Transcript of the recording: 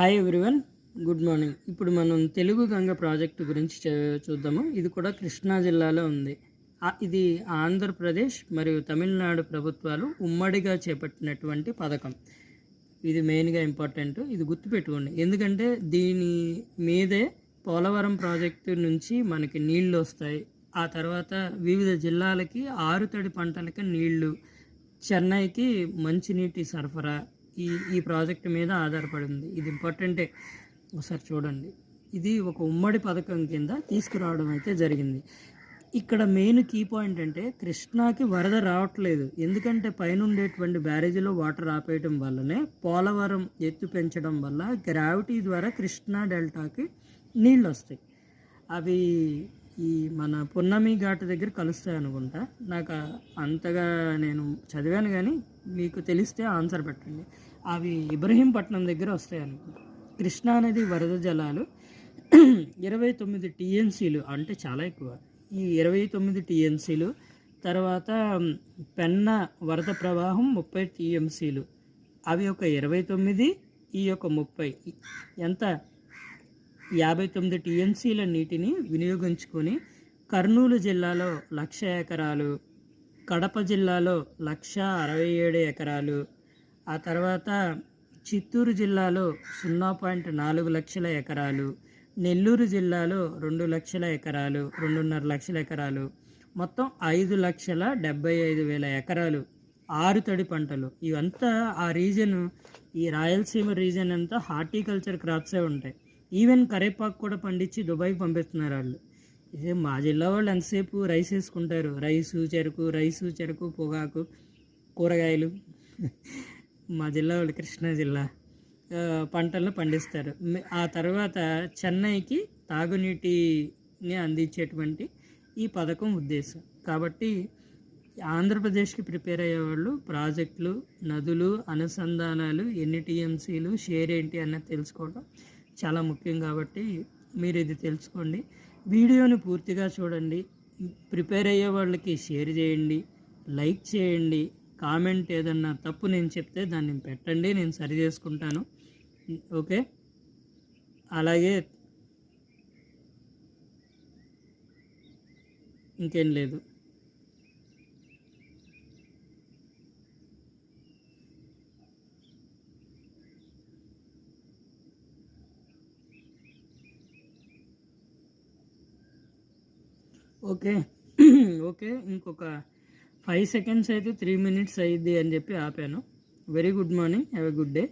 Hi everyone, good morning. ఇప్పుడు మనం Telugu Ganga project గురించి చూద్దాము. ఇది కూడా కృష్ణా జిల్లాలో ఉంది. ఇది ఆంధ్రప్రదేశ్ మరియు తమిళనాడు ప్రభుత్వాలు ఉమ్మడిగా చేపట్టినటువంటి పథకం. ఇది మెయిన్గా ఇంపార్టెంట్, ఇది గుర్తుపెట్టుకోండి. ఎందుకంటే దీని మీదే పోలవరం ప్రాజెక్టు నుంచి మనకి నీళ్లు వస్తాయి. ఆ తర్వాత వివిధ జిల్లాలకి ఆరుతడి పంటలకి నీళ్లు, చెన్నైకి మంచినీటి సరఫరా ఈ ప్రాజెక్టు మీద ఆధారపడి ఉంది. ఇది ఇంపార్టెంటే, ఒకసారి చూడండి. ఇది ఒక ఉమ్మడి పథకం కింద తీసుకురావడం అయితే జరిగింది. ఇక్కడ మెయిన్ కీ పాయింట్ అంటే కృష్ణాకి వరద రావట్లేదు. ఎందుకంటే పైన ఉండేటువంటి బ్యారేజీలో వాటర్ ఆపేయడం వల్లనే పోలవరం ఎత్తు పెంచడం వల్ల గ్రావిటీ ద్వారా కృష్ణా డెల్టాకి నీళ్ళు వస్తాయి. అవి ఈ మన పున్నమి ఘాట్ దగ్గర కలుస్తాయి అనుకుంటా. నాకు అంతగా నేను చదివాను, కానీ మీకు తెలిస్తే ఆన్సర్ పెట్టండి. అవి ఇబ్రహీంపట్నం దగ్గర వస్తాయి అనుకుంటా. కృష్ణా నది వరద జలాలు 29 టీఎంసీలు, అంటే చాలా ఎక్కువ. ఈ 29 టీఎంసీలు తర్వాత పెన్నా వరద ప్రవాహం 30 టీఎంసీలు. అవి ఒక 29, ఈ యొక్క 30 ఎంత 59 టీఎంసీల నీటిని వినియోగించుకొని కర్నూలు జిల్లాలో 1,00,000 ఎకరాలు, కడప జిల్లాలో 1,67 ఎకరాలు, ఆ తర్వాత చిత్తూరు జిల్లాలో 0.4 లక్షల ఎకరాలు, నెల్లూరు జిల్లాలో 2 లక్షల ఎకరాలు, 2.5 లక్షల ఎకరాలు, మొత్తం 5,75,000 ఎకరాలు ఆరుతడి పంటలు. ఇవంతా ఆ రీజన్, ఈ రాయలసీమ రీజన్ అంతా హార్టికల్చర్ క్రాప్సే ఉంటాయి. ఈవెన్ కరేపాకు కూడా పండించి దుబాయ్కి పంపిస్తున్నారు వాళ్ళు. ఇదే మా జిల్లా వాళ్ళు ఎంతసేపు రైస్ వేసుకుంటారు, రైసు చెరుకు పొగాకు కూరగాయలు. మా జిల్లా వాళ్ళు కృష్ణా జిల్లా పంటలను పండిస్తారు. ఆ తర్వాత చెన్నైకి తాగునీటిని అందించేటువంటి ఈ పథకం ఉద్దేశం. కాబట్టి ఆంధ్రప్రదేశ్కి ప్రిపేర్ అయ్యేవాళ్ళు ప్రాజెక్టులు, నదులు, అనుసంధానాలు, ఎన్ని టీఎంసీలు, షేర్ ఏంటి అన్నది తెలుసుకోవడం చాలా ముఖ్యం. కాబట్టి మీరు ఇది తెలుసుకోండి. వీడియోని పూర్తిగా చూడండి. ప్రిపేర్ అయ్యే వాళ్ళకి షేర్ చేయండి, లైక్ చేయండి. కామెంట్ ఏదన్నా తప్పు నేను చెప్తే దాన్ని పెట్టండి, నేను సరి చేసుకుంటాను. ఓకే, అలాగే ఇంకేం లేదు. ఓకే ఓకే, ఇంకొక 5 సెకండ్స్ అయితే 3 మినిట్స్ అయ్యిద్ది అని చెప్పి ఆపాను. Very good morning, have a good day.